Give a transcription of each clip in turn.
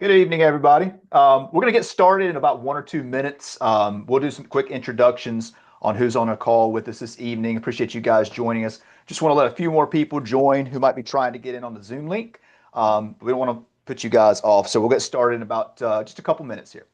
Good evening, everybody. We're going to get started in about 1 or 2 minutes. We'll do some quick introductions on who's on a call with us this evening. Appreciate you guys joining us. Just want to let a few more people join who might be trying to get in on the Zoom link. We don't want to put you guys off, so we'll get started in about just a couple minutes here.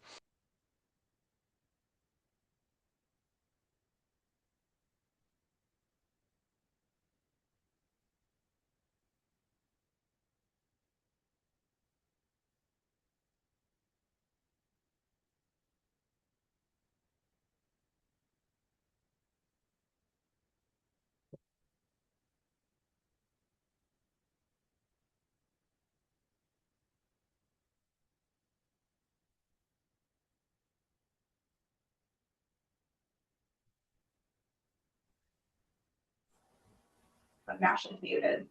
But Mash is muted.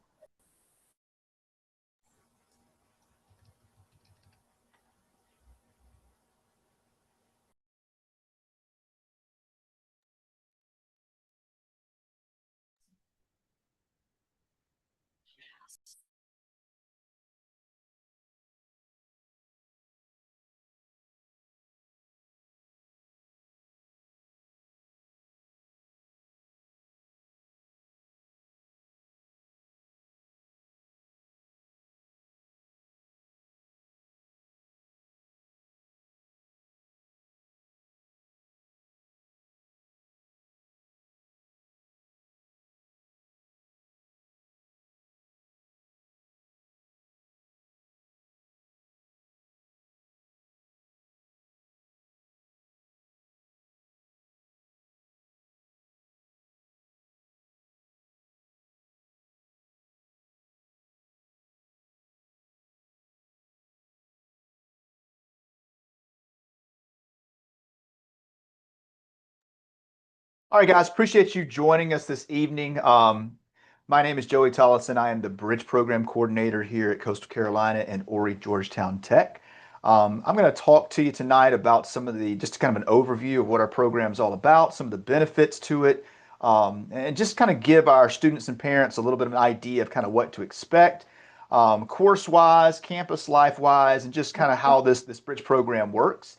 All right, guys, appreciate you joining us this evening. My name is Joey Tollison. I am the Bridge Program Coordinator here at Coastal Carolina and Horry Georgetown Tech. I'm going to talk to you tonight about just kind of an overview of what our program is all about, some of the benefits to it, and just kind of give our students and parents a little bit of an idea of kind of what to expect, course-wise, campus life-wise, and just kind of how this Bridge program works.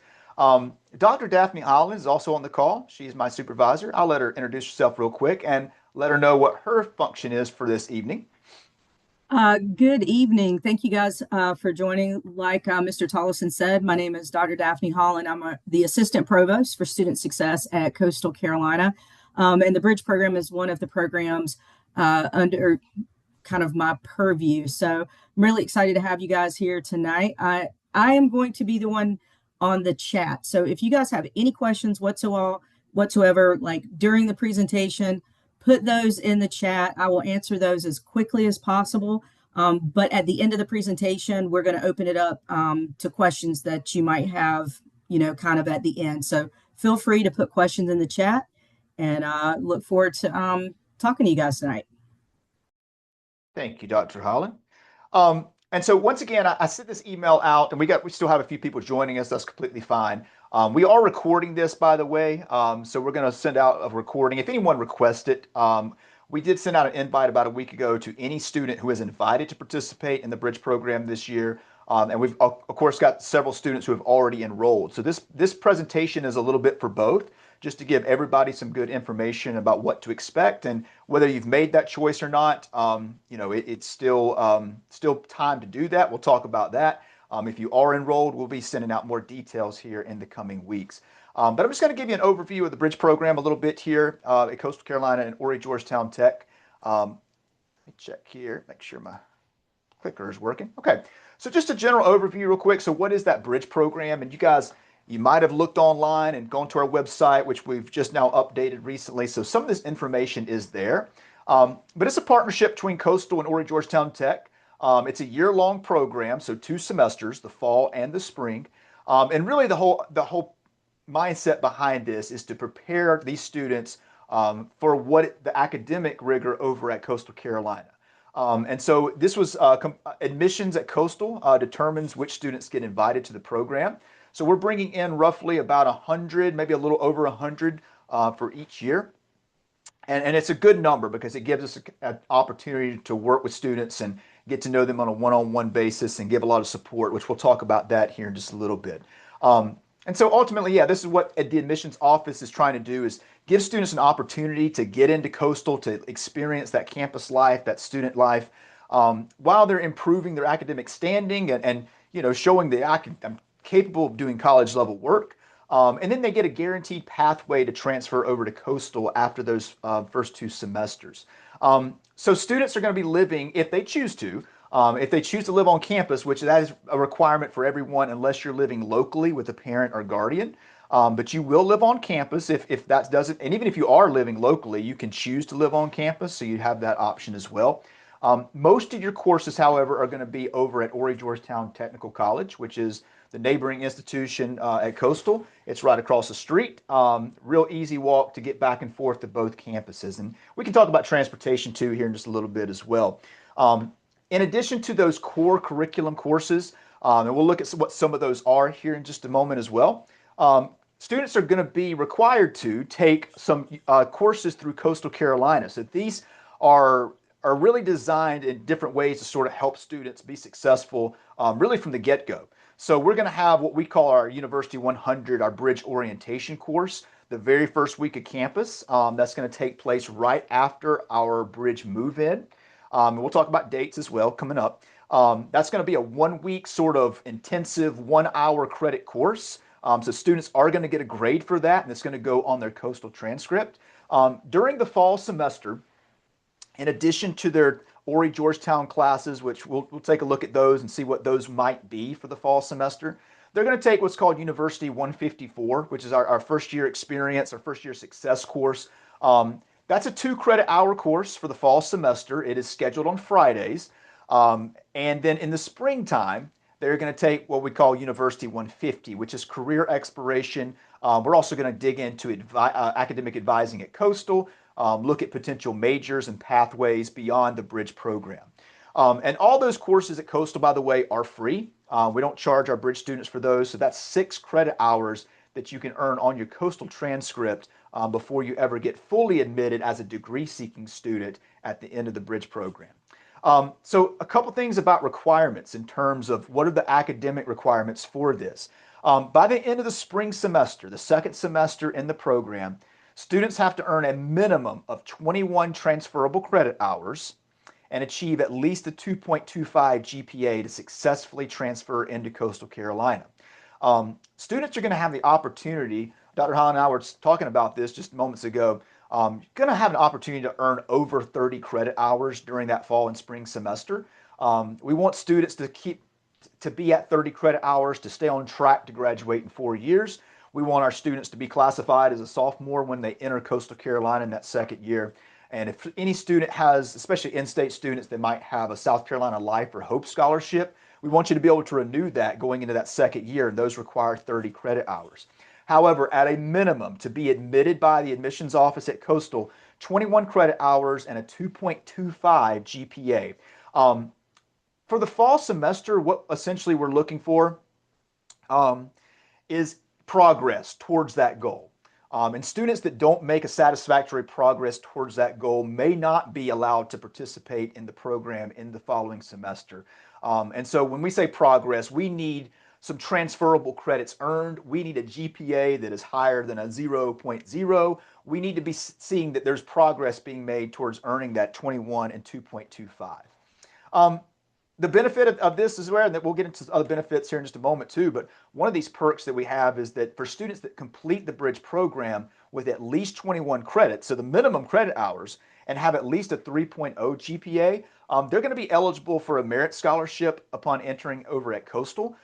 Dr. Daphne Holland is also on the call. She's my supervisor. I'll let her introduce herself real quick and let her know what her function is for this evening. Good evening. Thank you guys for joining. Like Mr. Tollison said, my name is Dr. Daphne Holland. I'm the Assistant Provost for Student Success at Coastal Carolina. And the Bridge program is one of the programs under kind of my purview. So I'm really excited to have you guys here tonight. I am going to be the one on the chat. So if you guys have any questions whatsoever, like during the presentation, put those in the chat. I will answer those as quickly as possible. But at the end of the presentation, we're going to open it up to questions that you might have, kind of at the end. So feel free to put questions in the chat, and look forward to talking to you guys tonight. Thank you, Dr. Holland. And so once again, I sent this email out, and we still have a few people joining us. That's completely fine. We are recording this, by the way, so we're going to send out a recording if anyone requests it. We did send out an invite about a week ago to any student who is invited to participate in the Bridge program this year. And we've, of course, got several students who have already enrolled. So this presentation is a little bit for both, just to give everybody some good information about what to expect and whether you've made that choice or not. It's still time to do that. We'll talk about that. If you are enrolled, we'll be sending out more details here in the coming weeks. But I'm just going to give you an overview of the Bridge program a little bit here at Coastal Carolina and Horry Georgetown Tech. Let me check here, make sure my clicker is working. Okay, so just a general overview real quick. So what is that Bridge program? And you might have looked online and gone to our website, which we've just now updated recently. So some of this information is there. But it's a partnership between Coastal and Horry Georgetown Tech. It's a year-long program, so 2 semesters, the fall and the spring. And really the whole mindset behind this is to prepare these students for the academic rigor over at Coastal Carolina. And so this was admissions at Coastal determines which students get invited to the program. So we're bringing in roughly about 100, maybe a little over 100 for each year. And it's a good number because it gives us an opportunity to work with students and get to know them on a one-on-one basis and give a lot of support, which we'll talk about that here in just a little bit. Um, and so ultimately, yeah, this is what the admissions office is trying to do is give students an opportunity to get into Coastal, to experience that campus life, that student life, while they're improving their academic standing and showing that I'm capable of doing college level work. And then they get a guaranteed pathway to transfer over to Coastal after those first 2 semesters. So students are going to be living, if they choose to live on campus, which that is a requirement for everyone unless you're living locally with a parent or guardian. But you will live on campus if that doesn't, and even if you are living locally, you can choose to live on campus, so you have that option as well. Most of your courses, however, are going to be over at Horry Georgetown Technical College, which is the neighboring institution at Coastal. It's right across the street. Real easy walk to get back and forth to both campuses. And we can talk about transportation too here in just a little bit as well. In addition to those core curriculum courses, and we'll look at what some of those are here in just a moment as well. Students are going to be required to take some courses through Coastal Carolina. So these are really designed in different ways to sort of help students be successful really from the get-go. So we're going to have what we call our University 100, our Bridge Orientation course, the very first week of campus. That's going to take place right after our Bridge move-in. And we'll talk about dates as well coming up. That's going to be a 1 week sort of intensive 1 hour credit course. So students are going to get a grade for that, and it's going to go on their Coastal transcript. During the fall semester, in addition to their Horry Georgetown classes, which we'll take a look at those and see what those might be for the fall semester, they're going to take what's called University 154, which is our first year experience, our first year success course. That's a 2 credit hour course for the fall semester. It is scheduled on Fridays. And then in the springtime, they're going to take what we call University 150, which is career exploration. We're also going to dig into academic advising at Coastal, look at potential majors and pathways beyond the Bridge program. And all those courses at Coastal, by the way, are free. We don't charge our Bridge students for those. So that's 6 credit hours that you can earn on your Coastal transcript before you ever get fully admitted as a degree-seeking student at the end of the Bridge program. So a couple things about requirements in terms of what are the academic requirements for this. By the end of the spring semester, the second semester in the program, students have to earn a minimum of 21 transferable credit hours and achieve at least a 2.25 GPA to successfully transfer into Coastal Carolina. Students are going to have the opportunity, Dr. Hahn and I were talking about this just moments ago, going to have an opportunity to earn over 30 credit hours during that fall and spring semester. We want students to be at 30 credit hours to stay on track to graduate in 4 years. We want our students to be classified as a sophomore when they enter Coastal Carolina in that second year. And if any student has, especially in-state students that might have a South Carolina Life or Hope Scholarship, we want you to be able to renew that going into that second year, and those require 30 credit hours. However, at a minimum, to be admitted by the admissions office at Coastal, 21 credit hours and a 2.25 GPA. For the fall semester, what essentially we're looking for is progress towards that goal. And students that don't make a satisfactory progress towards that goal may not be allowed to participate in the program in the following semester. And so when we say progress, we need some transferable credits earned. We need a GPA that is higher than a 0.0. We need to be seeing that there's progress being made towards earning that 21 and 2.25. The benefit of this is where that we'll get into other benefits here in just a moment too, but one of these perks that we have is that for students that complete the Bridge program with at least 21 credits, so the minimum credit hours, and have at least a 3.0 GPA, they're going to be eligible for a merit scholarship upon entering over at Coastal.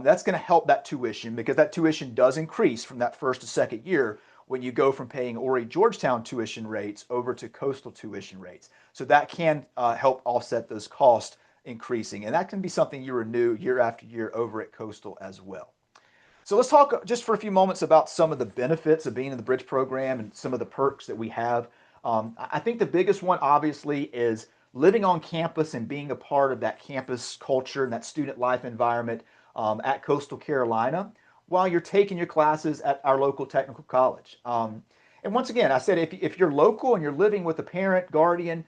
That's going to help that tuition because that tuition does increase from that first to second year when you go from paying Horry Georgetown tuition rates over to Coastal tuition rates. So that can help offset those costs increasing, and that can be something you renew year after year over at Coastal as well. So let's talk just for a few moments about some of the benefits of being in the Bridge program and some of the perks that we have. I think the biggest one obviously is living on campus and being a part of that campus culture and that student life environment at Coastal Carolina while you're taking your classes at our local technical college. And once again, I said if you're local and you're living with a parent, guardian,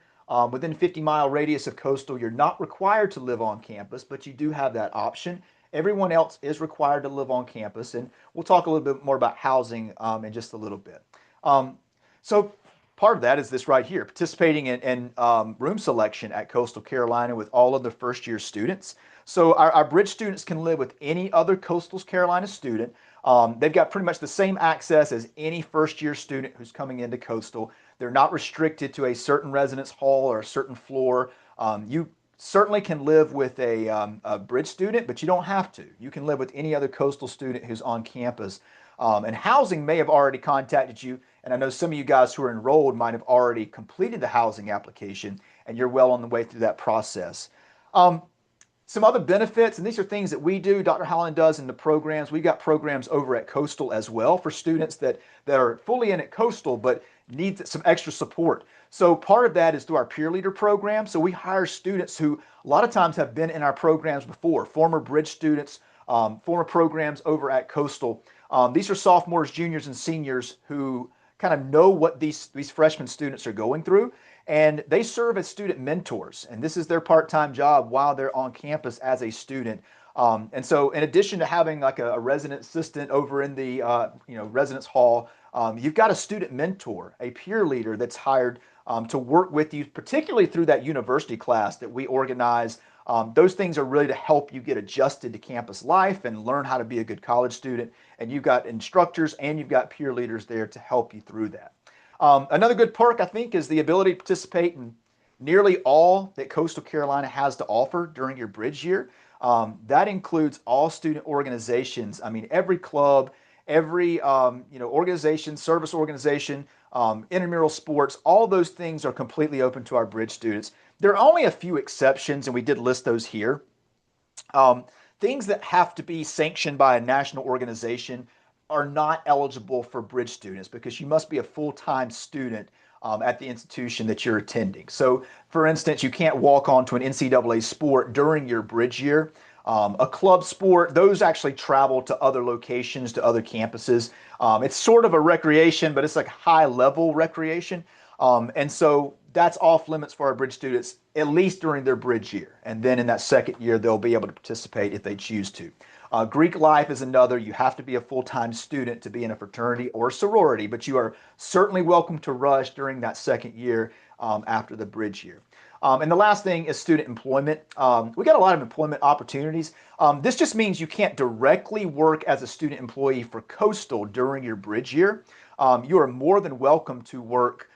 within 50-mile radius of Coastal, you're not required to live on campus, but you do have that option. Everyone else is required to live on campus, and we'll talk a little bit more about housing in just a little bit. Um, so part of that is this right here, participating in room selection at Coastal Carolina with all of the first-year students. So our bridge students can live with any other Coastal Carolina student. They've got pretty much the same access as any first-year student who's coming into Coastal. They're not restricted to a certain residence hall or a certain floor. You certainly can live with a bridge student, but you don't have to. You can live with any other Coastal student who's on campus. And housing may have already contacted you, and I know some of you guys who are enrolled might have already completed the housing application, and you're well on the way through that process. Some other benefits, and these are things that we do, Dr. Howland does in the programs. We've got programs over at Coastal as well for students that are fully in at Coastal but need some extra support. So part of that is through our peer leader program. So we hire students who a lot of times have been in our programs before, former bridge students, former programs over at Coastal. These are sophomores, juniors, and seniors who kind of know what these freshman students are going through, and they serve as student mentors. And this is their part-time job while they're on campus as a student. And so in addition to having like a resident assistant over in the residence hall, you've got a student mentor, a peer leader that's hired to work with you, particularly through that university class that we organize. Those things are really to help you get adjusted to campus life and learn how to be a good college student. And you've got instructors and you've got peer leaders there to help you through that. Another good perk, I think, is the ability to participate in nearly all that Coastal Carolina has to offer during your bridge year. That includes all student organizations. I mean, every club, every organization, service organization, intramural sports, all those things are completely open to our bridge students. There are only a few exceptions, and we did list those here. Things that have to be sanctioned by a national organization are not eligible for bridge students because you must be a full-time student at the institution that you're attending. So, for instance, you can't walk on to an NCAA sport during your bridge year. A club sport, those actually travel to other locations, to other campuses. It's sort of a recreation, but it's like high-level recreation. And so that's off limits for our bridge students, at least during their bridge year. And then in that second year, they'll be able to participate if they choose to. Greek life is another. You have to be a full-time student to be in a fraternity or sorority, but you are certainly welcome to rush during that second year after the bridge year. And the last thing is student employment. We got a lot of employment opportunities. This just means you can't directly work as a student employee for Coastal during your bridge year. You are more than welcome to work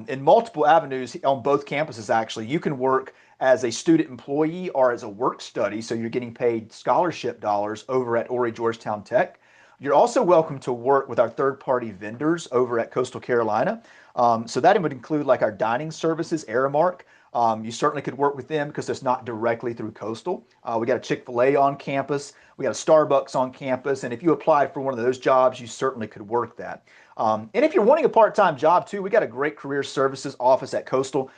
in multiple avenues on both campuses, actually. You can work as a student employee or as a work study, so you're getting paid scholarship dollars over at Horry Georgetown Tech. You're also welcome to work with our third-party vendors over at Coastal Carolina. So that would include like our dining services, Aramark. You certainly could work with them because it's not directly through Coastal. We got a Chick-fil-A on campus. We got a Starbucks on campus. And if you applied for one of those jobs, you certainly could work that. And if you're wanting a part-time job too, we got a great career services office at Coastal.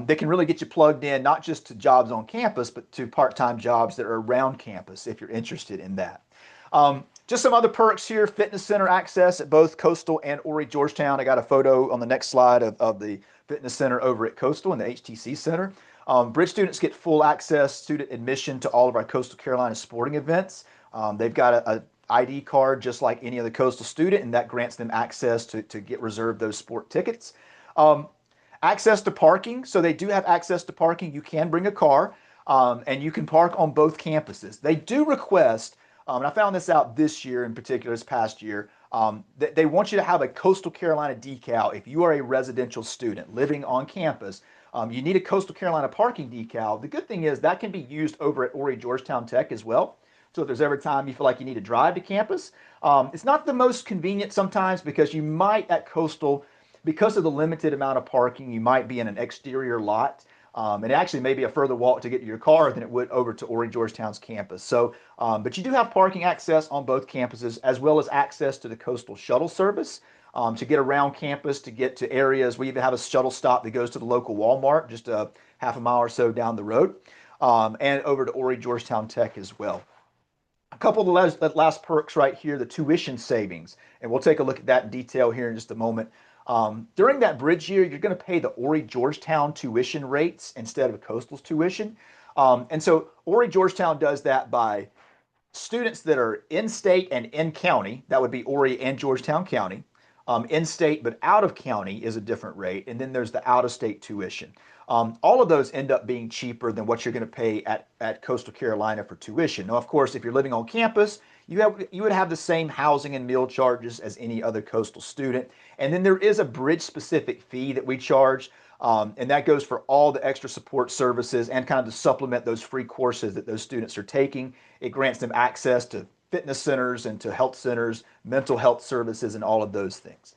They can really get you plugged in, not just to jobs on campus, but to part-time jobs that are around campus if you're interested in that. Just some other perks here, fitness center access at both Coastal and Horry Georgetown. I got a photo on the next slide of the fitness center over at Coastal and the HTC Center. Bridge students get full access, student admission to all of our Coastal Carolina sporting events. They've got a ID card just like any other Coastal student, and that grants them access to get reserved those sport tickets. Access to parking. So they do have access to parking. You can bring a car, and you can park on both campuses. They do request, and I found this out this year in particular, this past year, they want you to have a Coastal Carolina decal if you are a residential student living on campus. You need a Coastal Carolina parking decal. The good thing is that can be used over at Horry Georgetown Tech as well. So if there's ever time you feel like you need to drive to campus, it's not the most convenient sometimes because you might at Coastal, because of the limited amount of parking, you might be in an exterior lot. And it actually may be a further walk to get to your car than it would over to Horry Georgetown's campus. So, but you do have parking access on both campuses, as well as access to the Coastal shuttle service to get around campus, to get to areas. We even have a shuttle stop that goes to the local Walmart, just a half a mile or so down the road, and over to Horry Georgetown Tech as well. A couple of the last perks right here, the tuition savings, and we'll take a look at that in detail here in just a moment. During that bridge year, you're going to pay the Horry Georgetown tuition rates instead of Coastal's tuition. And so Horry Georgetown does that by students that are in state and in county. That would be Horry and Georgetown County. In state but out of county is a different rate. And then there's the out of state tuition. All of those end up being cheaper than what you're going to pay at Coastal Carolina for tuition. Now, of course, if you're living on campus, you would have the same housing and meal charges as any other coastal student. And then there is a bridge specific fee that we charge. And that goes for all the extra support services and kind of to supplement those free courses that those students are taking. It grants them access to fitness centers and to health centers, mental health services, and all of those things.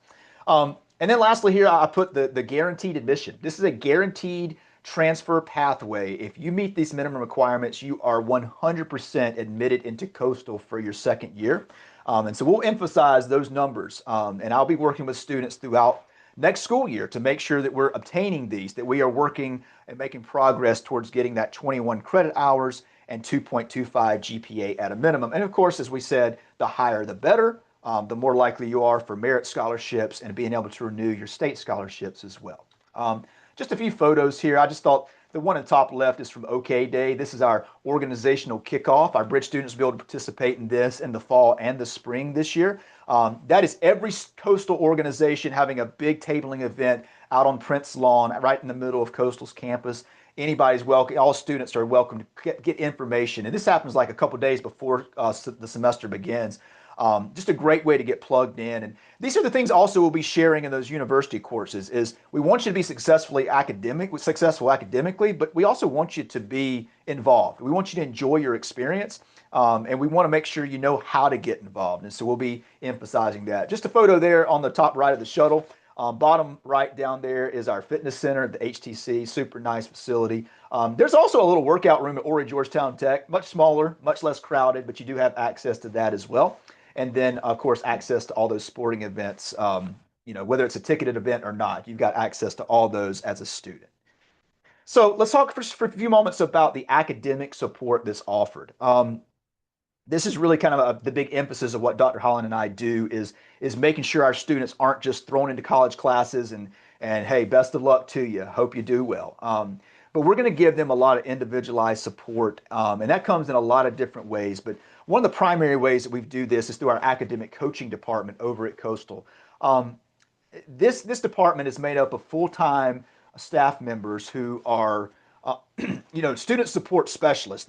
And then lastly here, I put the guaranteed admission. This is a guaranteed transfer pathway. If you meet these minimum requirements, you are 100% admitted into Coastal for your second year. And so we'll emphasize those numbers. And I'll be working with students throughout next school year to make sure that we're obtaining these, that we are working and making progress towards getting that 21 credit hours and 2.25 GPA at a minimum. And of course, as we said, the higher the better. The more likely you are for merit scholarships and being able to renew your state scholarships as well. Just a few photos here. I just thought the one on the top left is from OK Day. This is our organizational kickoff. Our bridge students will be able to participate in this in the fall and the spring this year. That is every coastal organization having a big tabling event out on Prince Lawn, right in the middle of Coastal's campus. Anybody's welcome. All students are welcome to get information. And this happens like a couple days before the semester begins. Just a great way to get plugged in. And these are the things also we'll be sharing in those university courses is we want you to be successful academically, but we also want you to be involved. We want you to enjoy your experience. And we want to make sure you know how to get involved. And so we'll be emphasizing that. Just a photo there on the top right of the shuttle. Bottom right down there is our fitness center, the HTC, super nice facility. There's also a little workout room at Horry Georgetown Tech, much smaller, much less crowded, but you do have access to that as well. And then, of course, access to all those sporting events, whether it's a ticketed event or not, you've got access to all those as a student. So let's talk for a few moments about the academic support that's offered. This is really kind of the big emphasis of what Dr. Holland and I do is making sure our students aren't just thrown into college classes and hey, best of luck to you. Hope you do well. But we're going to give them a lot of individualized support, and that comes in a lot of different ways. But one of the primary ways that we do this is through our academic coaching department over at Coastal. This department is made up of full-time staff members who are, student support specialists.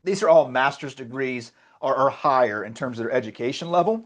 These are all master's degrees or higher in terms of their education level.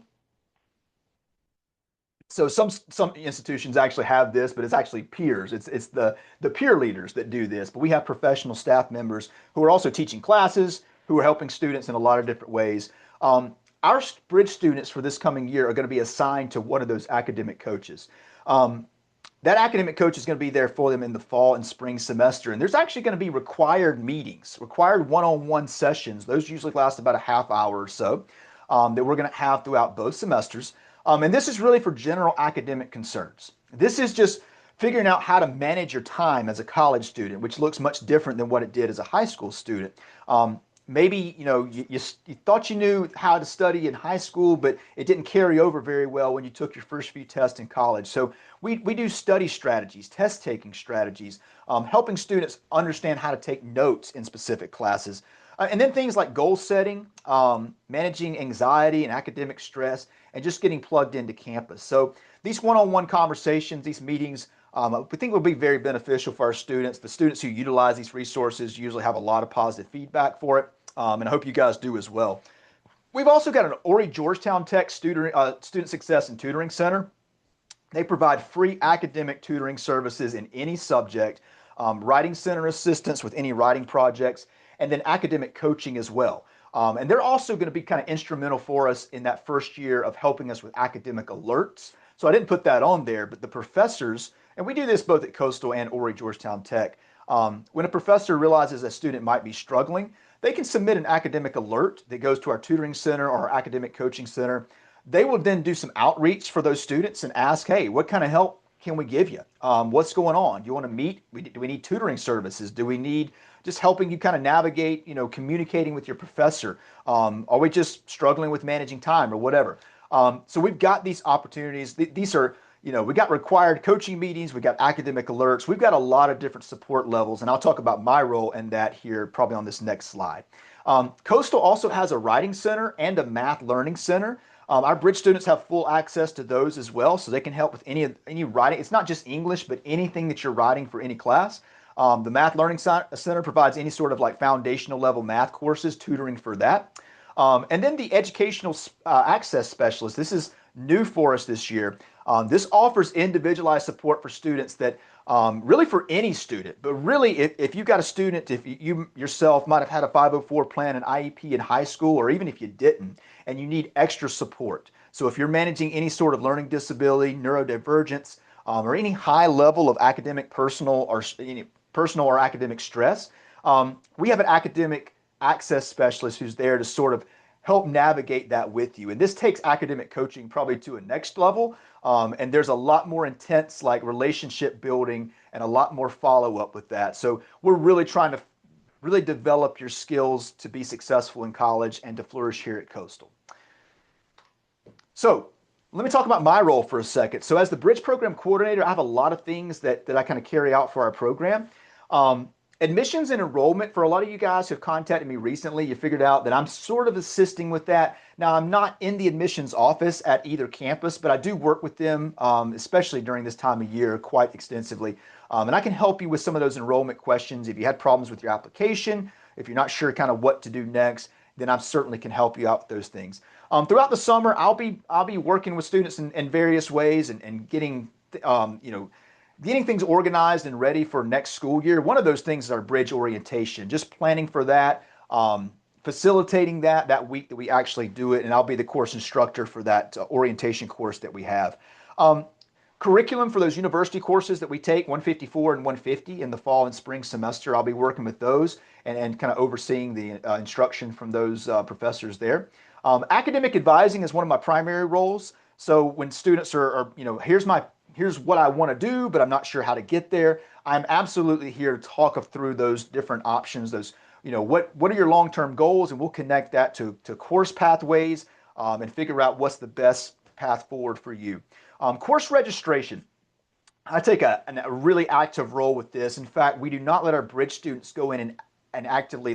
So some institutions actually have this, but it's actually peers. It's the peer leaders that do this. But we have professional staff members who are also teaching classes, who are helping students in a lot of different ways. Our bridge students for this coming year are going to be assigned to one of those academic coaches. That academic coach is going to be there for them in the fall and spring semester. And there's actually going to be required meetings, required one-on-one sessions. Those usually last about a half hour or so that we're going to have throughout both semesters. And this is really for general academic concerns. This is just figuring out how to manage your time as a college student, which looks much different than what it did as a high school student. Maybe you thought you knew how to study in high school, but it didn't carry over very well when you took your first few tests in college. So we do study strategies, test taking strategies, helping students understand how to take notes in specific classes. And then things like goal setting, managing anxiety and academic stress, and just getting plugged into campus. So these one-on-one conversations, these meetings, we think will be very beneficial for our students. The students who utilize these resources usually have a lot of positive feedback for it, and I hope you guys do as well. We've also got an Horry Georgetown Tech Student Success and Tutoring Center. They provide free academic tutoring services in any subject, writing center assistance with any writing projects, and then academic coaching as well. And they're also going to be kind of instrumental for us in that first year of helping us with academic alerts. So I didn't put that on there, but the professors, and we do this both at Coastal and Horry Georgetown Tech, when a professor realizes a student might be struggling, they can submit an academic alert that goes to our tutoring center or our academic coaching center. They will then do some outreach for those students and ask, hey, what kind of help can we give you? What's going on? Do you want to meet? Do we need tutoring services? Do we need just helping you kind of navigate, communicating with your professor? Are we just struggling with managing time or whatever? So we've got these opportunities. These are we got required coaching meetings, we got academic alerts, we've got a lot of different support levels, and I'll talk about my role in that here probably on this next slide. Coastal also has a writing center and a math learning center. Our bridge students have full access to those as well, so they can help with any writing. It's not just English, but anything that you're writing for any class. The Math Learning Center provides any sort of like foundational level math courses, tutoring for that. And then the Educational Access Specialist, this is new for us this year. This offers individualized support for students that really for any student, but really if you've got a student, if you yourself might have had a 504 plan, an IEP in high school, or even if you didn't, and you need extra support. So if you're managing any sort of learning disability, neurodivergence, or any high level of academic, personal or academic stress, we have an academic access specialist who's there to sort of help navigate that with you. And this takes academic coaching probably to a next level. And there's a lot more intense like relationship building and a lot more follow-up with that. So we're really trying to really develop your skills to be successful in college and to flourish here at Coastal. So let me talk about my role for a second. So as the Bridge Program Coordinator, I have a lot of things that I kind of carry out for our program. Admissions and enrollment, for a lot of you guys who have contacted me recently, you figured out that I'm sort of assisting with that. Now, I'm not in the admissions office at either campus, but I do work with them, especially during this time of year, quite extensively. And I can help you with some of those enrollment questions. If you had problems with your application, if you're not sure kind of what to do next, then I certainly can help you out with those things. Throughout the summer, I'll be working with students in various ways and getting, getting things organized and ready for next school year. One of those things is our bridge orientation, just planning for that, facilitating that week that we actually do it, and I'll be the course instructor for that orientation course that we have. Curriculum for those university courses that we take, 154 and 150 in the fall and spring semester, I'll be working with those and kind of overseeing the instruction from those professors there. Academic advising is one of my primary roles. So when students are here's what I want to do, but I'm not sure how to get there, I'm absolutely here to talk through those different options, those, what are your long-term goals, and we'll connect that to course pathways and figure out what's the best path forward for you. Course registration. I take a really active role with this. In fact, we do not let our bridge students go in and actively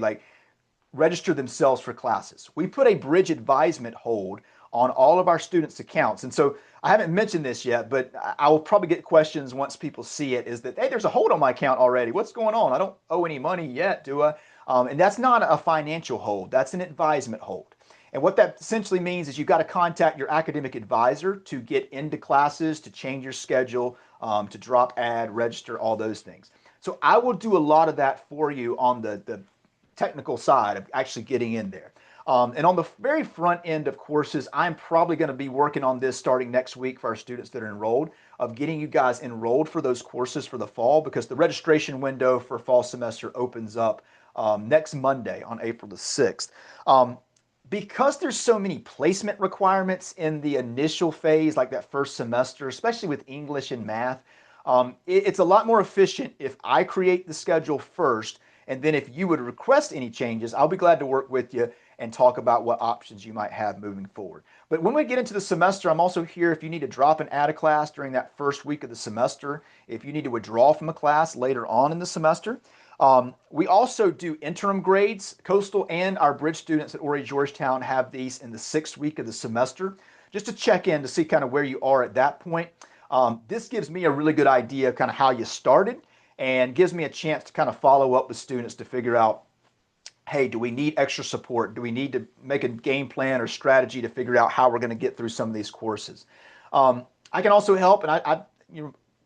register themselves for classes. We put a bridge advisement hold on all of our students' accounts. And so I haven't mentioned this yet, but I will probably get questions once people see it, is that, hey, there's a hold on my account already. What's going on? I don't owe any money yet, do I? And that's not a financial hold. That's an advisement hold. And what that essentially means is you've got to contact your academic advisor to get into classes, to change your schedule, to drop ad, register, all those things. So I will do a lot of that for you on the technical side of actually getting in there. And on the very front end of courses, I'm probably going to be working on this starting next week for our students that are enrolled, of getting you guys enrolled for those courses for the fall, because the registration window for fall semester opens up next Monday on April the 6th. Because there's so many placement requirements in the initial phase, like that first semester, especially with English and math, it's a lot more efficient if I create the schedule first, and then if you would request any changes, I'll be glad to work with you and talk about what options you might have moving forward. But when we get into the semester, I'm also here if you need to drop and add a class during that first week of the semester, if you need to withdraw from a class later on in the semester. We also do interim grades. Coastal and our bridge students at Horry Georgetown have these in the 6th week of the semester, just to check in to see kind of where you are at that point. This gives me a really good idea of kind of how you started, and gives me a chance to kind of follow up with students to figure out, hey, do we need extra support? Do we need to make a game plan or strategy to figure out how we're going to get through some of these courses? I can also help, and I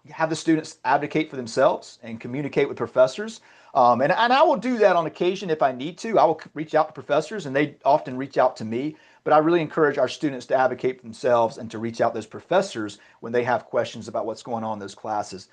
have the students advocate for themselves and communicate with professors. And I will do that on occasion if I need to. I will reach out to professors, and they often reach out to me. But I really encourage our students to advocate for themselves and to reach out to those professors when they have questions about what's going on in those classes.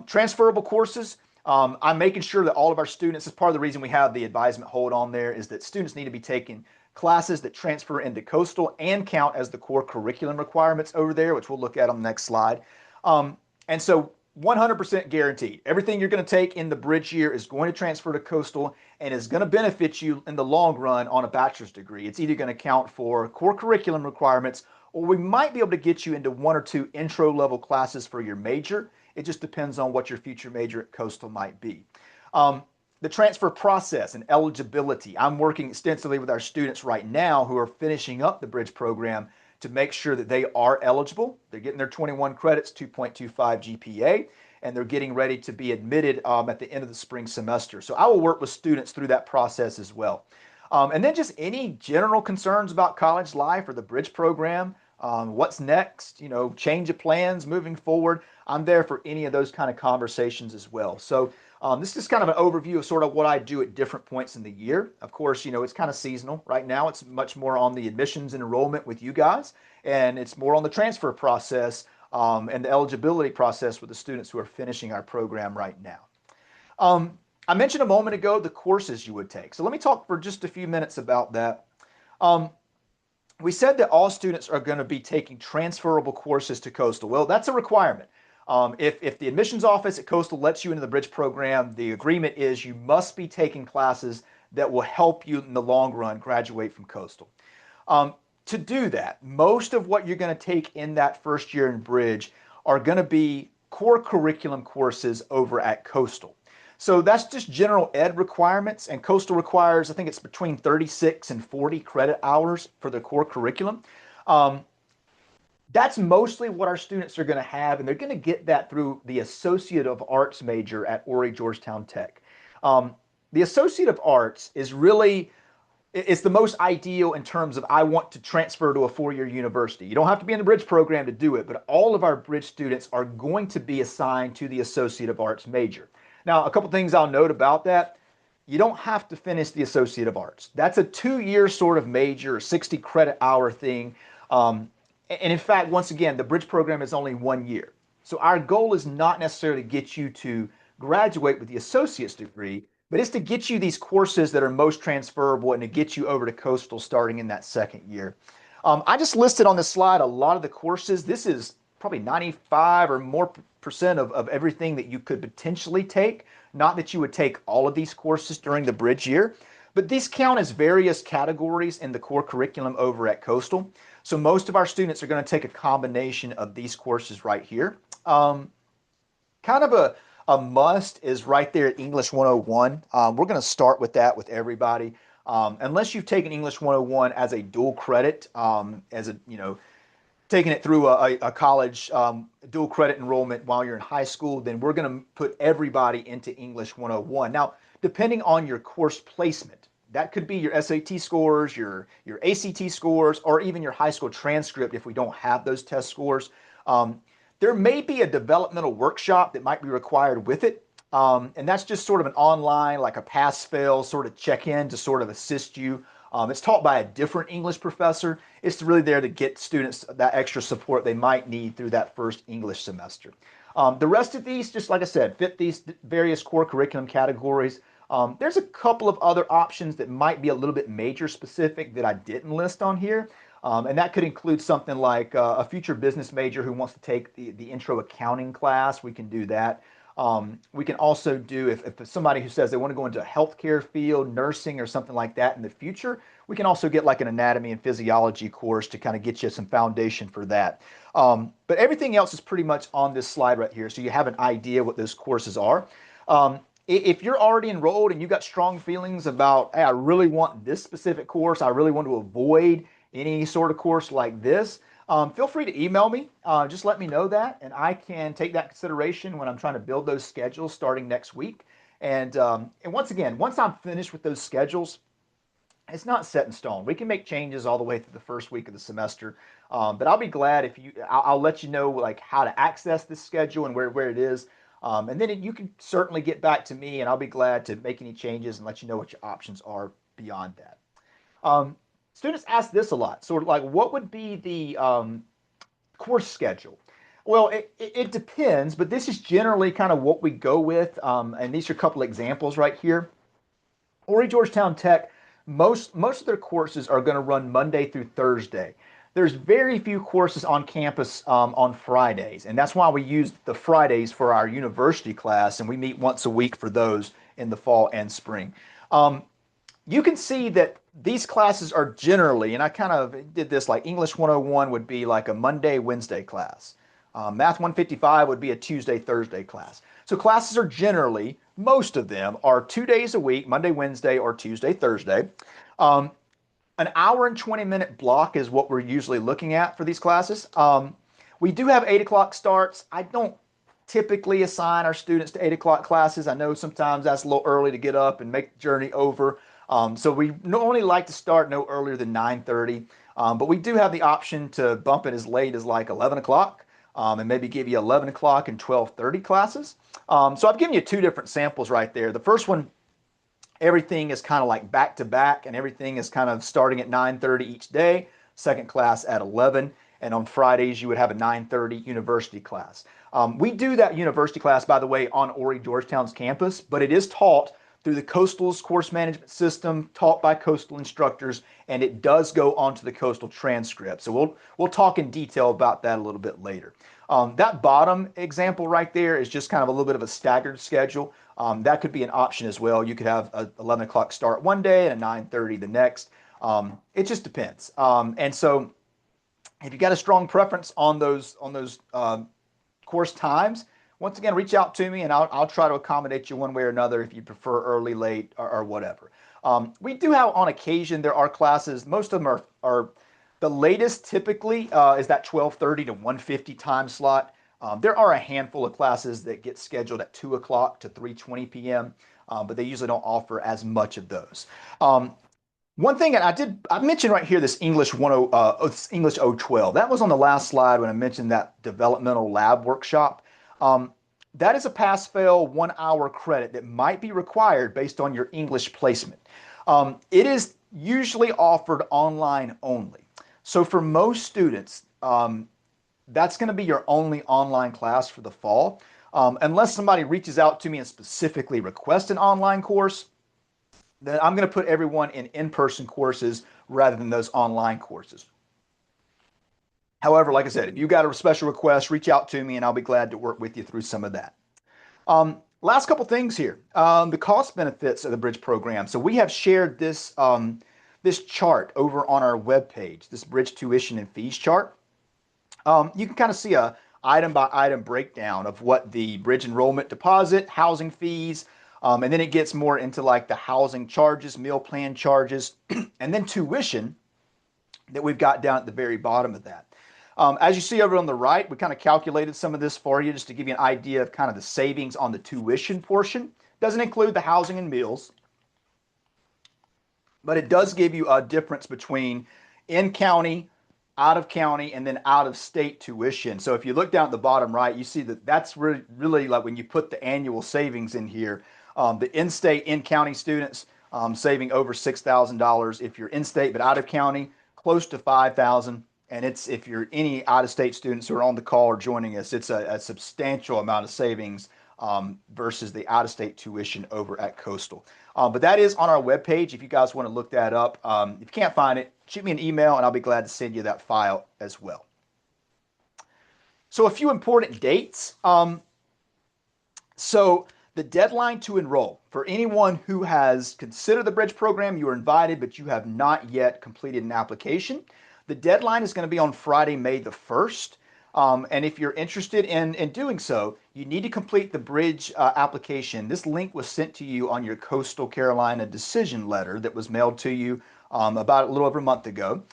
Transferable courses. I'm making sure that all of our students, as part of the reason we have the advisement hold on there, is that students need to be taking classes that transfer into Coastal and count as the core curriculum requirements over there, which we'll look at on the next slide. And so 100% guaranteed. Everything you're going to take in the bridge year is going to transfer to Coastal and is going to benefit you in the long run on a bachelor's degree. It's either going to count for core curriculum requirements or we might be able to get you into 1 or 2 intro level classes for your major. It just depends on what your future major at Coastal might be. The transfer process and eligibility. I'm working extensively with our students right now who are finishing up the bridge program to make sure that they are eligible. They're getting their 21 credits, 2.25 GPA, and they're getting ready to be admitted at the end of the spring semester. So I will work with students through that process as well. And then just any general concerns about college life or the bridge program, what's next, change of plans moving forward. I'm there for any of those kind of conversations as well. So this is kind of an overview of sort of what I do at different points in the year. Of course, it's kind of seasonal right now. It's much more on the admissions and enrollment with you guys, and it's more on the transfer process and the eligibility process with the students who are finishing our program right now. I mentioned a moment ago the courses you would take. So let me talk for just a few minutes about that. We said that all students are going to be taking transferable courses to Coastal. Well, that's a requirement. If the admissions office at Coastal lets you into the bridge program, the agreement is you must be taking classes that will help you in the long run graduate from Coastal. To do that, most of what you're going to take in that first year in bridge are going to be core curriculum courses over at Coastal. So that's just general ed requirements, and Coastal requires, I think it's between 36 and 40 credit hours for the core curriculum. That's mostly what our students are going to have, and they're going to get that through the Associate of Arts major at Horry Georgetown Tech. The Associate of Arts is really, it's the most ideal in terms of I want to transfer to a 4-year university. You don't have to be in the bridge program to do it, but all of our bridge students are going to be assigned to the Associate of Arts major. Now, a couple things I'll note about that. You don't have to finish the Associate of Arts. That's a 2-year sort of major, 60 credit hour thing. And in fact, once again, the bridge program is only 1 year. So our goal is not necessarily to get you to graduate with the associate's degree, but it's to get you these courses that are most transferable and to get you over to Coastal starting in that 2nd year. I just listed on this slide a lot of the courses. This is probably 95 or more percent of everything that you could potentially take. Not that you would take all of these courses during the bridge year, but these count as various categories in the core curriculum over at Coastal. So most of our students are going to take a combination of these courses right here. Kind of a must is right there at English 101. We're going to start with that with everybody. Unless you've taken English 101 as a dual credit, taking it through a college dual credit enrollment while you're in high school, then we're going to put everybody into English 101. Now, depending on your course placement, that could be your SAT scores, your ACT scores, or even your high school transcript if we don't have those test scores. There may be a developmental workshop that might be required with it. And that's just sort of an online, like a pass-fail sort of check-in to sort of assist you. It's taught by a different English professor. It's really there to get students that extra support they might need through that first English semester. The rest of these, just like I said, fit these various core curriculum categories. There's a couple of other options that might be a little bit major specific that I didn't list on here. And that could include something like a future business major who wants to take the intro accounting class. We can do that. We can also do, if somebody who says they want to go into a healthcare field, nursing or something like that in the future, we can also get like an anatomy and physiology course to kind of get you some foundation for that. But everything else is pretty much on this slide right here, so you have an idea what those courses are. If you're already enrolled and you've got strong feelings about, hey, I really want this specific course, I really want to avoid any sort of course like this, feel free to email me. Just let me know that, and I can take that consideration when I'm trying to build those schedules starting next week. And once again, once I'm finished with those schedules, it's not set in stone. We can make changes all the way through the first week of the semester. But I'll be glad if I'll let you know like how to access this schedule and where it is. And then you can certainly get back to me, and I'll be glad to make any changes and let you know what your options are beyond that. Students ask this a lot, sort of like, what would be the course schedule? Well, it depends, but this is generally kind of what we go with. And these are a couple examples right here. Horry Georgetown Tech, most of their courses are going to run Monday through Thursday. There's very few courses on campus on Fridays, and that's why we use the Fridays for our university class, and we meet once a week for those in the fall and spring. You can see that these classes are generally, and I kind of did this like English 101 would be like a Monday, Wednesday class. Math 155 would be a Tuesday, Thursday class. So classes are generally, most of them are 2 days a week, Monday, Wednesday, or Tuesday, Thursday. Um, an hour and 20-minute block is what we're usually looking at for these classes. We do have 8 o'clock starts. I don't typically assign our students to 8 o'clock classes. I know sometimes that's a little early to get up and make the journey over. So we normally like to start no earlier than 9:30. But we do have the option to bump it as late as like 11 o'clock and maybe give you 11 o'clock and 12:30 classes. So I've given you two different samples right there. The first one, everything is kind of like back to back and everything is kind of starting at 9:30 each day. Second class at 11. And on Fridays, you would have a 9:30 university class. We do that university class, by the way, on Horry Georgetown's campus, but it is taught through the Coastal's course management system, taught by Coastal instructors, and it does go onto the Coastal transcript. So we'll talk in detail about that a little bit later. That bottom example right there is just kind of a little bit of a staggered schedule. That could be an option as well. You could have a 11 o'clock start one day and a 9:30 the next. It just depends. And so if you got a strong preference on those course times, once again, reach out to me and I'll try to accommodate you one way or another if you prefer early, late, or whatever. We do have on occasion, there are classes, most of them are the latest typically is that 12:30 to 1:50 time slot. There are a handful of classes that get scheduled at 2 o'clock to 3:20 p.m., but they usually don't offer as much of those. One thing I mentioned right here, this English 10, English 012. That was on the last slide when I mentioned that developmental lab workshop. That is a pass-fail 1 hour credit that might be required based on your English placement. It is usually offered online only. So for most students, that's going to be your only online class for the fall. Unless somebody reaches out to me and specifically requests an online course, then I'm going to put everyone in in-person courses rather than those online courses. However, like I said, if you got a special request, reach out to me and I'll be glad to work with you through some of that. Last couple things here. The cost benefits of the Bridge program. So we have shared this, this chart over on our webpage, this Bridge tuition and fees chart. You can kind of see a item by item breakdown of what the Bridge enrollment deposit, housing fees, and then it gets more into like the housing charges, meal plan charges, and then tuition that we've got down at the very bottom of that. As you see over on the right, we kind of calculated some of this for you just to give you an idea of kind of the savings on the tuition portion. Doesn't include the housing and meals, but it does give you a difference between in-county, out of county, and then out of state tuition. So if you look down at the bottom right, you see that that's really like when you put the annual savings in here. The in-state, in-county students saving over $6,000. If you're in-state but out of county, close to $5,000. And it's if you're any out-of-state students who are on the call or joining us, it's a substantial amount of savings versus the out-of-state tuition over at Coastal. But that is on our webpage if you guys want to look that up. If you can't find it, shoot me an email and I'll be glad to send you that file as well. So a few important dates. So the deadline to enroll for anyone who has considered the Bridge program, you are invited, but you have not yet completed an application. The deadline is going to be on Friday, May the 1st. And if you're interested in doing so, you need to complete the Bridge application. This link was sent to you on your Coastal Carolina decision letter that was mailed to you about a little over a month ago.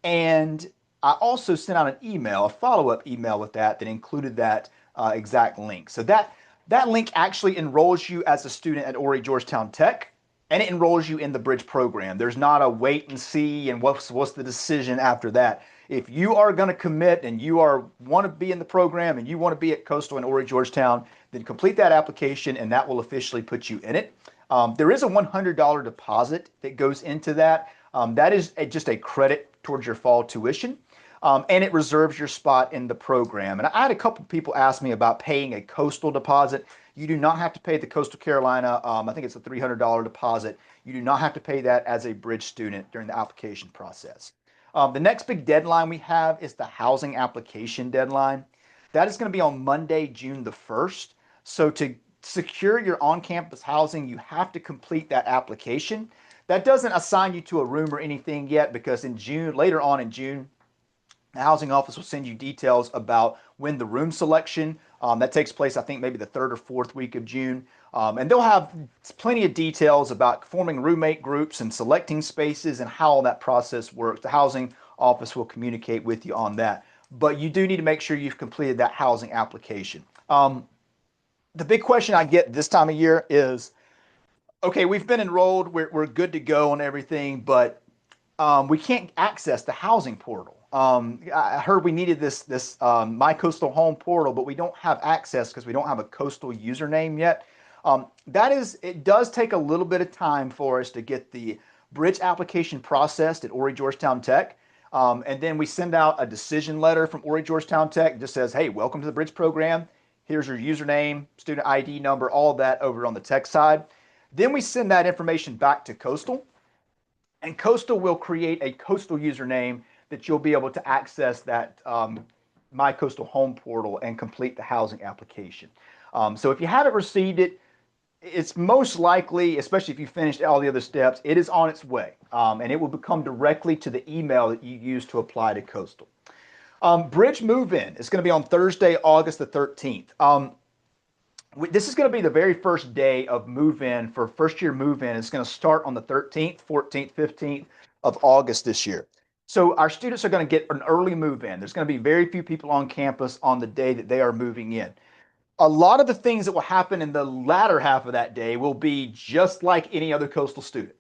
And I also sent out an email, a follow-up email with that included that exact link. So that link actually enrolls you as a student at Horry Georgetown Tech, and it enrolls you in the Bridge program. There's not a wait and see and what's the decision after that. If you are going to commit and you want to be in the program and you want to be at Coastal and Horry Georgetown, then complete that application and that will officially put you in it. There is a $100 deposit that goes into that. That is just a credit towards your fall tuition. And it reserves your spot in the program. And I had a couple people ask me about paying a Coastal deposit. You do not have to pay the Coastal Carolina, I think it's a $300 deposit. You do not have to pay that as a Bridge student during the application process. The next big deadline we have is the housing application deadline. That is going to be on Monday, June the 1st. So to secure your on-campus housing, you have to complete that application. That doesn't assign you to a room or anything yet, because in June, later on in June, the housing office will send you details about when the room selection that takes place. I think maybe the third or fourth week of June, and they'll have plenty of details about forming roommate groups and selecting spaces and how all that process works. The housing office will communicate with you on that, but you do need to make sure you've completed that housing application. The big question I get this time of year is, okay, we've been enrolled, we're good to go on everything, but we can't access the housing portal. I heard we needed this My Coastal Home portal, but we don't have access because we don't have a coastal username yet. It does take a little bit of time for us to get the bridge application processed at Horry Georgetown Tech. And then we send out a decision letter from Horry Georgetown Tech. It just says, hey, welcome to the bridge program. Here's your username, student ID number, all of that over on the tech side. Then we send that information back to Coastal, and Coastal will create a Coastal username that you'll be able to access that My Coastal Home portal and complete the housing application. So if you haven't received it, it's most likely, especially if you finished all the other steps, it is on its way, and it will come directly to the email that you use to apply to Coastal. Bridge move-in is going to be on Thursday, August the 13th. This is going to be the very first day of move-in for first-year move-in. It's going to start on the 13th, 14th, 15th of August this year. So our students are going to get an early move-in. There's going to be very few people on campus on the day that they are moving in. A lot of the things that will happen in the latter half of that day will be just like any other coastal student.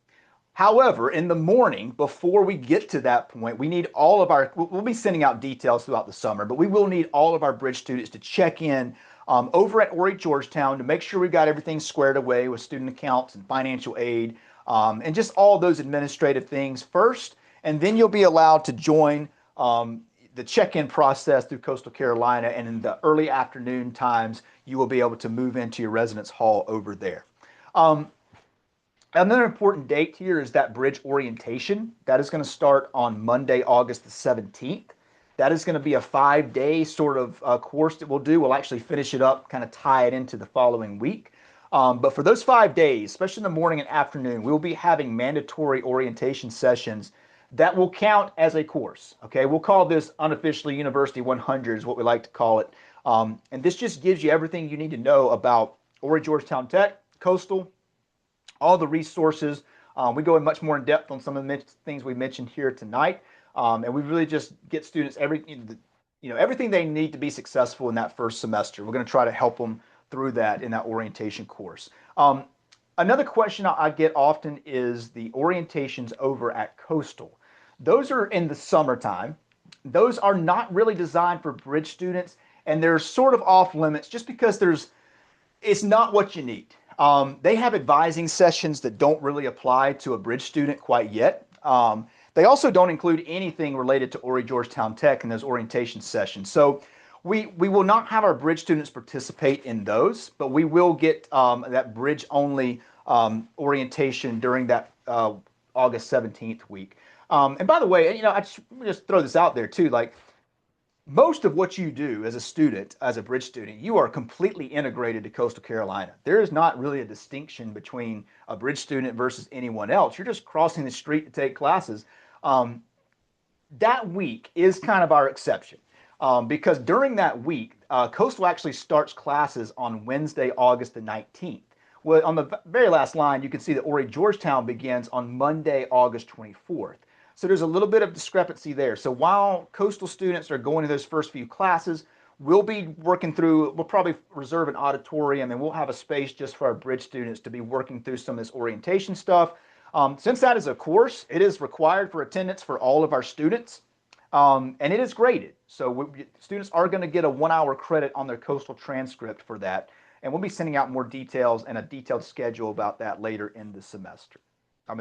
However, in the morning, before we get to that point, we need all of we'll be sending out details throughout the summer, but we will need all of our bridge students to check in over at Horry Georgetown to make sure we've got everything squared away with student accounts and financial aid, and just all those administrative things first. And then you'll be allowed to join the check-in process through Coastal Carolina, and in the early afternoon times, you will be able to move into your residence hall over there. Another important date here is that bridge orientation. That is going to start on Monday, August the 17th. That is going to be a 5-day sort of course that we'll do. We'll actually finish it up, kind of tie it into the following week. But for those 5 days, especially in the morning and afternoon, we'll be having mandatory orientation sessions that will count as a course. Okay, we'll call this unofficially University 100 is what we like to call it. And this just gives you everything you need to know about Horry Georgetown Tech, Coastal, all the resources. We go in much more in depth on some of the things we mentioned here tonight. And we really just get students everything they need to be successful in that first semester. We're going to try to help them through that in that orientation course. Another question I get often is the orientations over at Coastal. Those are in the summertime. Those are not really designed for bridge students, and they're sort of off limits just because it's not what you need. They have advising sessions that don't really apply to a bridge student quite yet. They also don't include anything related to Horry Georgetown Tech in those orientation sessions. So we will not have our bridge students participate in those, but we will get that bridge only orientation during that August 17th week. And by the way, I just throw this out there too, like most of what you do as a student, as a bridge student, you are completely integrated to Coastal Carolina. There is not really a distinction between a bridge student versus anyone else. You're just crossing the street to take classes. That week is kind of our exception because during that week, Coastal actually starts classes on Wednesday, August the 19th. Well, on the very last line, you can see that Horry Georgetown begins on Monday, August 24th. So there's a little bit of discrepancy there. So while Coastal students are going to those first few classes, we'll probably reserve an auditorium, and we'll have a space just for our bridge students to be working through some of this orientation stuff. Since that is a course, it is required for attendance for all of our students, and it is graded. So students are going to get a 1-hour credit on their Coastal transcript for that, and we'll be sending out more details and a detailed schedule about that later in the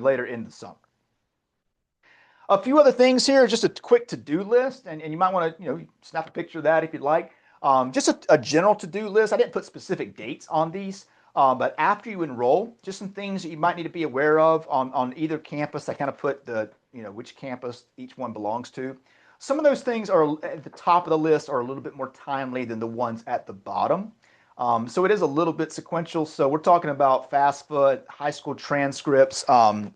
later in the summer. A few other things here, just a quick to-do list, and you might want to snap a picture of that if you'd like. Just a general to-do list. I didn't put specific dates on these, but after you enroll, just some things that you might need to be aware of on either campus. I kind of put which campus each one belongs to. Some of those things are at the top of the list are a little bit more timely than the ones at the bottom. So it is a little bit sequential. So we're talking about FAFSA, high school transcripts. Of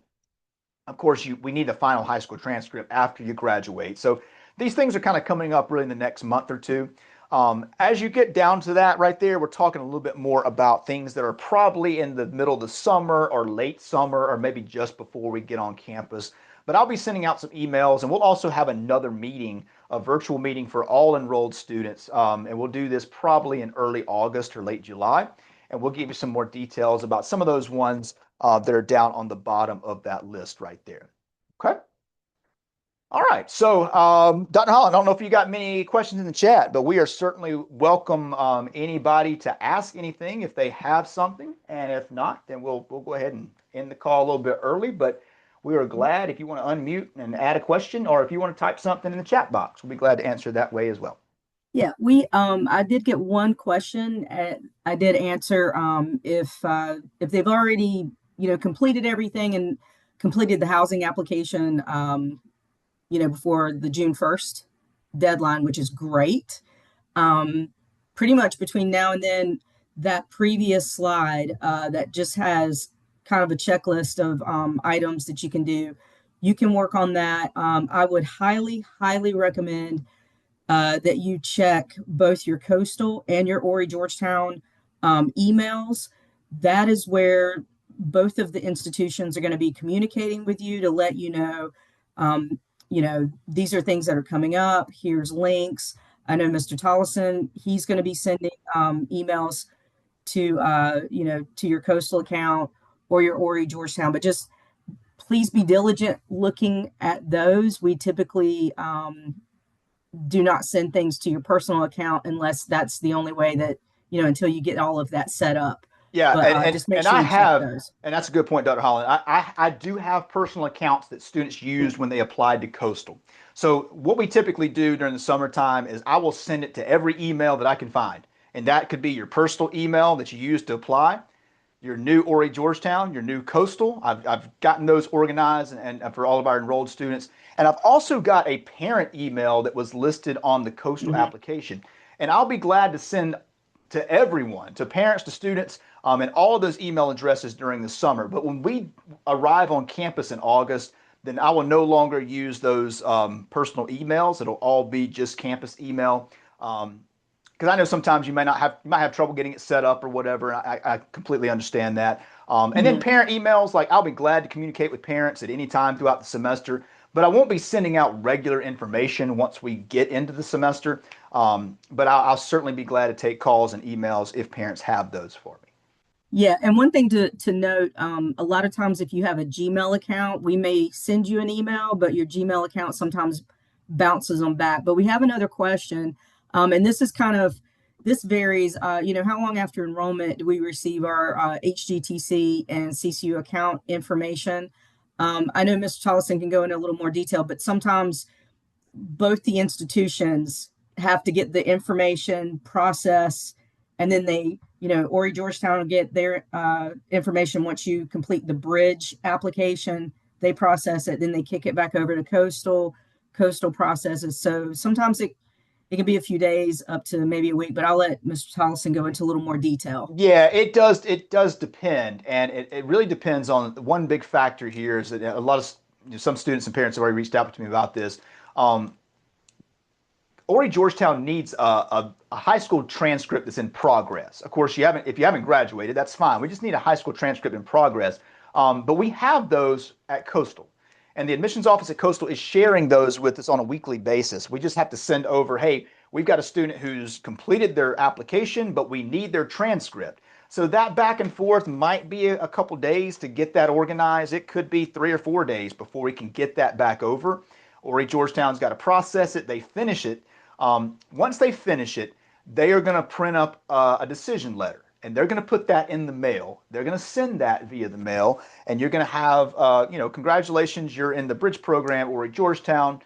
course, we need a final high school transcript after you graduate. So these things are kind of coming up really in the next month or two. As you get down to that right there, we're talking a little bit more about things that are probably in the middle of the summer or late summer or maybe just before we get on campus. But I'll be sending out some emails, and we'll also have another meeting, a virtual meeting for all enrolled students. And we'll do this probably in early August or late July. And we'll give you some more details about some of those ones that are down on the bottom of that list right there. Okay. All right. So, Dr. Holland, I don't know if you got many questions in the chat, but we are certainly welcome anybody to ask anything if they have something. And if not, then we'll go ahead and end the call a little bit early. But we are glad if you want to unmute and add a question, or if you want to type something in the chat box, we'll be glad to answer that way as well. Yeah, I did get one question. I did answer if they've already completed everything and completed the housing application before the June 1st deadline, which is great. Pretty much between now and then, that previous slide that just has kind of a checklist of items that you can do, you can work on that. I would highly, highly recommend that you check both your coastal and your Horry Georgetown emails. That is where both of the institutions are going to be communicating with you to let you know, these are things that are coming up. Here's links. I know Mr. Tollison, he's going to be sending emails to, to your coastal account or your Horry Georgetown, but just please be diligent looking at those. We typically do not send things to your personal account unless that's the only way that, until you get all of that set up. Yeah, But just make sure you check those. and that's a good point, Dr. Holland. I do have personal accounts that students used when they applied to Coastal. So what we typically do during the summertime is I will send it to every email that I can find. And that could be your personal email that you use to apply, your new Horry Georgetown, your new Coastal. I've gotten those organized and for all of our enrolled students. And I've also got a parent email that was listed on the Coastal application. And I'll be glad to send to everyone, to parents, to students, and all of those email addresses during the summer. But when we arrive on campus in August, then I will no longer use those personal emails. It'll all be just campus email. Because I know sometimes you might have trouble getting it set up or whatever. I completely understand that. And then parent emails, like I'll be glad to communicate with parents at any time throughout the semester, but I won't be sending out regular information once we get into the semester. But I'll certainly be glad to take calls and emails if parents have those for me. Yeah, and one thing to note, a lot of times if you have a Gmail account, we may send you an email, but your Gmail account sometimes bounces them back. But we have another question, and this varies. How long after enrollment do we receive our HGTC and CCU account information? I know Mr. Tollison can go into a little more detail, but sometimes both the institutions have to get the information process, and then Horry Georgetown will get their information once you complete the bridge application. They process it, then they kick it back over to Coastal. Coastal processes. So sometimes it can be a few days up to maybe a week, but I'll let Mr. Tollison go into a little more detail. Yeah, it does. It does depend, and it really depends on one big factor here is that a lot of some students and parents have already reached out to me about this. Horry Georgetown needs a high school transcript that's in progress. Of course, if you haven't graduated, that's fine. We just need a high school transcript in progress. But we have those at Coastal. And the admissions office at Coastal is sharing those with us on a weekly basis. We just have to send over, hey, we've got a student who's completed their application, but we need their transcript. So that back and forth might be a couple days to get that organized. It could be 3 or 4 days before we can get that back over. Horry Georgetown's got to process it. They finish it. Once they finish it, they are going to print up a decision letter. And they're going to put that in the mail. They're going to send that via the mail. And you're going to have, congratulations, you're in the bridge program or at Georgetown.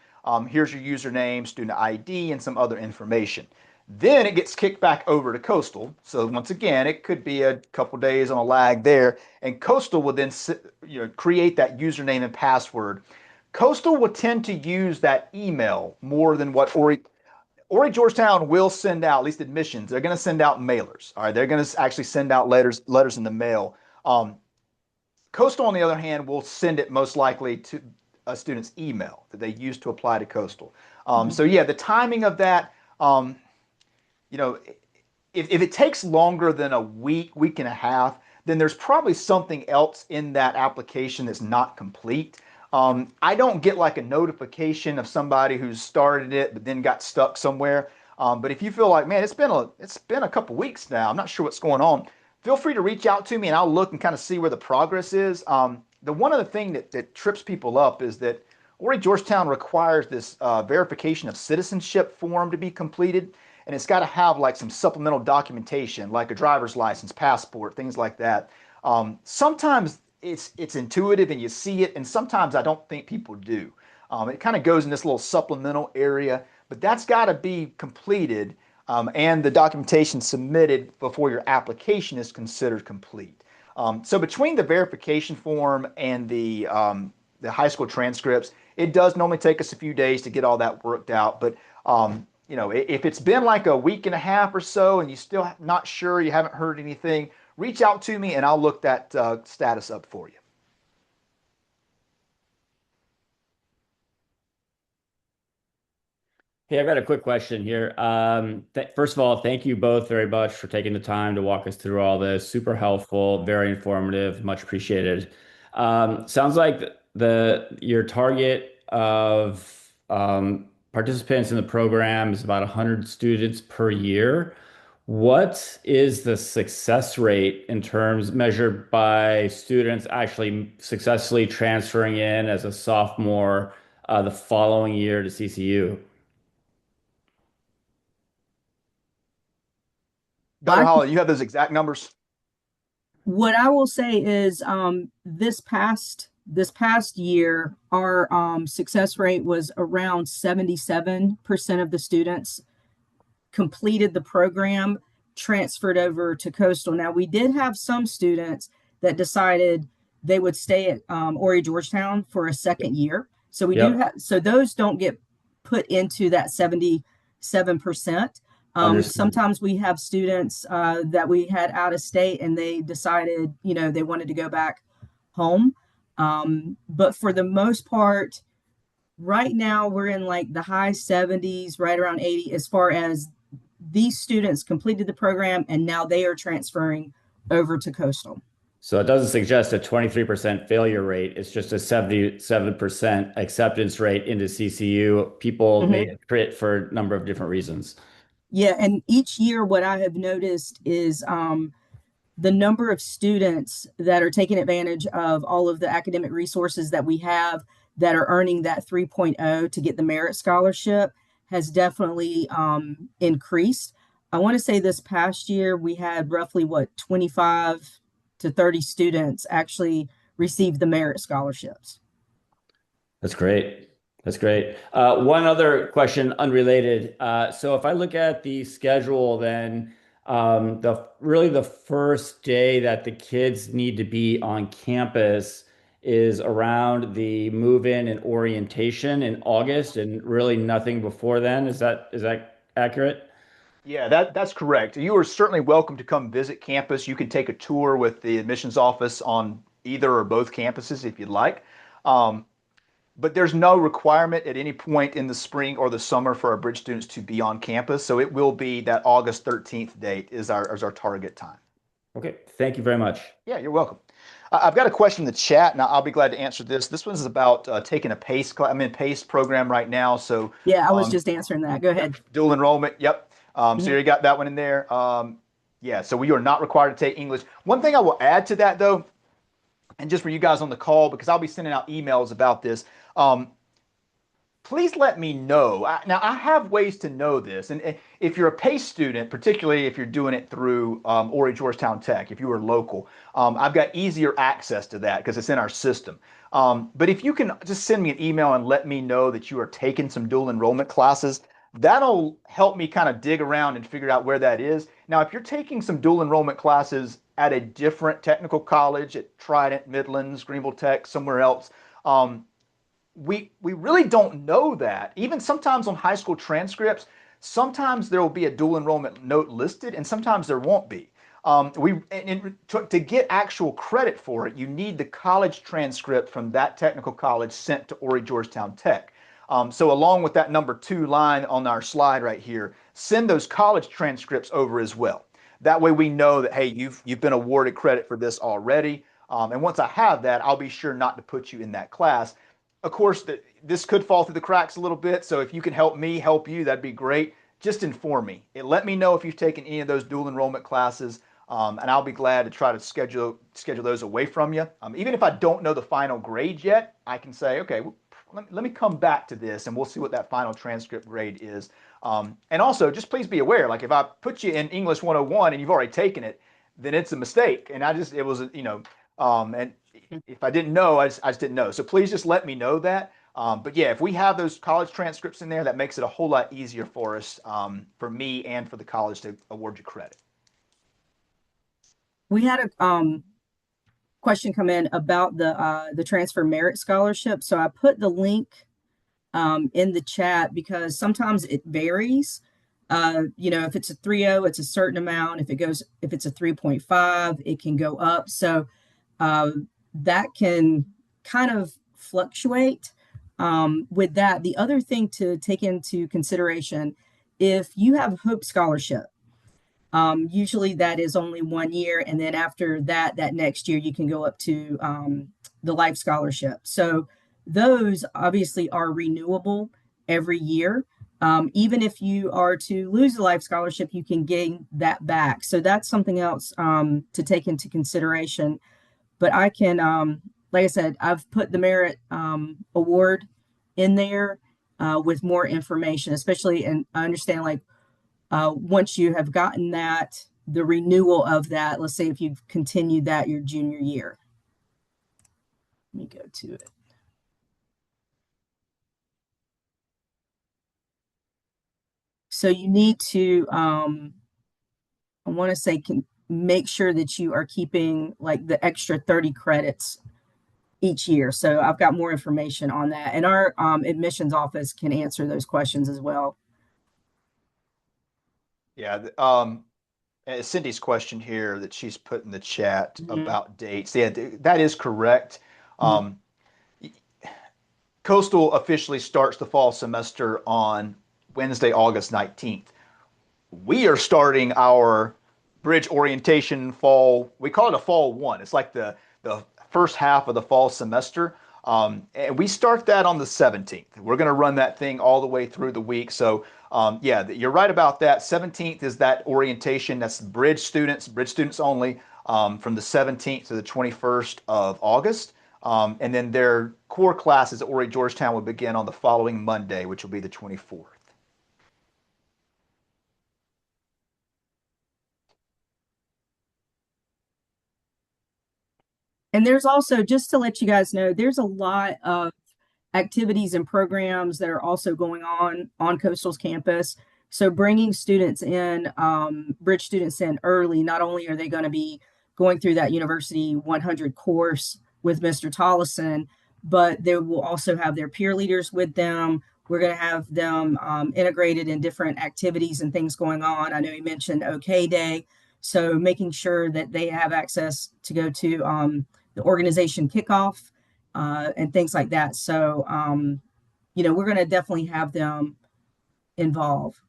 Here's your username, student ID, and some other information. Then it gets kicked back over to Coastal. So once again, it could be a couple days on a lag there. And Coastal will then create that username and password. Coastal will tend to use that email more than what Horry Georgetown will send out, at least admissions, they're going to send out mailers. All right. They're going to actually send out letters in the mail. Coastal, on the other hand, will send it most likely to a student's email that they use to apply to Coastal. Mhm. So yeah, the timing of that, you know, if it takes longer than a week and a half, then there's probably something else in that application that's not complete. I don't get like a notification of somebody who's started it but then got stuck somewhere. But if you feel like, man, it's been a couple weeks now, I'm not sure what's going on. Feel free to reach out to me and I'll look and kind of see where the progress is. The one other thing that trips people up is that Horry Georgetown requires this verification of citizenship form to be completed, and it's got to have like some supplemental documentation, like a driver's license, passport, things like that. Sometimes it's intuitive and you see it, and sometimes I don't think people do. It kind of goes in this little supplemental area, but that's got to be completed and the documentation submitted before your application is considered complete. So between the verification form and the high school transcripts, it does normally take us a few days to get all that worked out. But if it's been like a week and a half or so and you still not sure, you haven't heard anything, reach out to me and I'll look that status up for you. Hey, I've got a quick question here. First of all, thank you both very much for taking the time to walk us through all this. Super helpful, very informative, much appreciated. Sounds like your target of participants in the program is about 100 students per year. What is the success rate in terms measured by students actually successfully transferring in as a sophomore the following year to CCU? Dr. Holland, you have those exact numbers? What I will say is this past year, our success rate was around 77% of the students completed the program, transferred over to Coastal. Now, we did have some students that decided they would stay at Horry Georgetown for a second year. So we do Yep, have, so those don't get put into that 77%. understood. Sometimes we have students that we had out of state and they decided, they wanted to go back home. But for the most part, right now we're in like the high 70s, right around 80, as far as these students completed the program and now they are transferring over to Coastal. So it doesn't suggest a 23% failure rate. It's just a 77% acceptance rate into CCU. People Mhm. may crit for a number of different reasons. Yeah, and each year, what I have noticed is the number of students that are taking advantage of all of the academic resources that we have that are earning that 3.0 to get the merit scholarship has definitely increased. I want to say this past year we had roughly 25 to 30 students actually receive the merit scholarships. That's great. That's great. One other question, unrelated. So if I look at the schedule, then the first day that the kids need to be on campus is around the move-in and orientation in August, and really nothing before then. Is that accurate? Yeah, that's correct. You are certainly welcome to come visit campus. You can take a tour with the admissions office on either or both campuses if you'd like. Um, but there's no requirement at any point in the spring or the summer for our bridge students to be on campus. So it will be that August 13th date is our target time. Okay. Thank you very much. Yeah, you're welcome. I've got a question in the chat, and I'll be glad to answer this. This one's about taking a PACE class. I'm in PACE program right now, so Yeah, I was um, just answering that. Go yep, ahead. dual enrollment. Yep. So Mhm. you got that one in there. Yeah, so we are not required to take English. One thing I will add to that, though, and just for you guys on the call, because I'll be sending out emails about this. Um, Please let me know. Now, I have ways to know this. And if you're a PACE student, particularly if you're doing it through Horry Georgetown Tech, if you are local, I've got easier access to that because it's in our system. But if you can just send me an email and let me know that you are taking some dual enrollment classes, that'll help me kind of dig around and figure out where that is. Now, if you're taking some dual enrollment classes at a different technical college, at Trident, Midlands, Greenville Tech, somewhere else, um, we really don't know that. Even sometimes on high school transcripts, Sometimes there will be a dual enrollment note listed, and sometimes there won't be. To get actual credit for it, you need the college transcript from that technical college sent to Horry Georgetown Tech. So along with that number 2 line on our slide right here, send those college transcripts over as well. That way we know that, hey, you've been awarded credit for this already. And once I have that, I'll be sure not to put you in that class. Of course, this could fall through the cracks a little bit. So if you can help me help you, that'd be great. Just inform me. Let me know if you've taken any of those dual enrollment classes. And I'll be glad to try to schedule those away from you. Even if I don't know the final grade yet, I can say, okay, well, let me come back to this and we'll see what that final transcript grade is. And also, just please be aware, like if I put you in English 101 and you've already taken it, then it's a mistake. And it was, and if I didn't know, I just didn't know. So please just let me know that. But yeah, if we have those college transcripts in there, that makes it a whole lot easier for us, for me and for the college to award you credit. We had a question come in about the transfer merit scholarship. So I put the link in the chat because sometimes it varies. If it's a 3.0, it's a certain amount. If it's a 3.5, it can go up. So that can kind of fluctuate. With that, the other thing to take into consideration, if you have Hope Scholarship, usually that is only 1 year, and then after that next year you can go up to the Life Scholarship. So those obviously are renewable every year. Even if you are to lose the Life Scholarship, you can gain that back. So that's something else to take into consideration. But I can, like I said, I've put the merit award in there with more information, especially, and I understand like once you have gotten that, the renewal of that, let's say if you've continued that your junior year. Let me go to it. So you need to, I want to say, make sure that you are keeping like the extra 30 credits each year. So I've got more information on that. And our admissions office can answer those questions as well. Yeah. Cindy's question here that she's put in the chat about dates. Yeah, that is correct. Coastal officially starts the fall semester on Wednesday, August 19th. We are starting our bridge orientation fall. We call it a fall one. It's like the first half of the fall semester. And we start that on the 17th. We're going to run that thing all the way through the week. So yeah, you're right about that. 17th is that orientation. That's bridge students only, from the 17th to the 21st of August. And then their core classes at Horry Georgetown will begin on the following Monday, which will be the 24th. And there's also, just to let you guys know, there's a lot of activities and programs that are also going on Coastal's campus. So bringing students in, bridge students in early, not only are they going to be going through that University 100 course with Mr. Tollison, but they will also have their peer leaders with them. We're going to have them integrated in different activities and things going on. I know you mentioned OK Day. So making sure that they have access to go to the organization kickoff and things like that. So, we're going to definitely have them involved.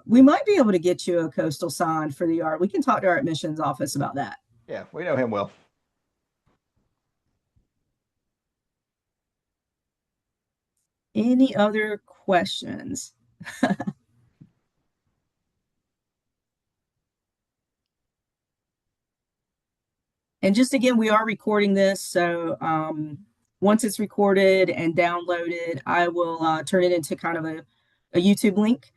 We might be able to get you a Coastal sign for the art. We can talk to our admissions office about that. Yeah, we know him well. Any other questions? And just again, we are recording this. So once it's recorded and downloaded, I will turn it into kind of a YouTube link.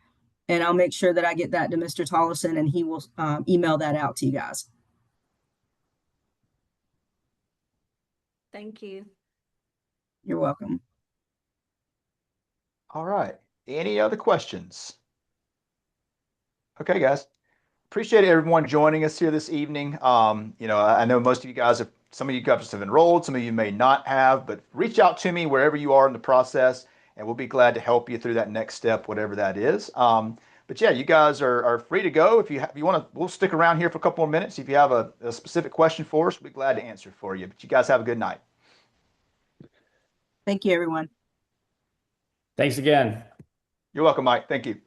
And I'll make sure that I get that to Mr. Tollison and he will email that out to you guys. Thank you. You're welcome. All right. Any other questions? Okay, guys. Appreciate everyone joining us here this evening. I know most of you guys some of you guys have enrolled, some of you may not have, but reach out to me wherever you are in the process, and we'll be glad to help you through that next step, whatever that is. But yeah, you guys are free to go. If you want to, we'll stick around here for a couple more minutes. If you have a specific question for us, we'll be glad to answer for you. But you guys have a good night. Thank you, everyone. Thanks again. You're welcome, Mike. Thank you.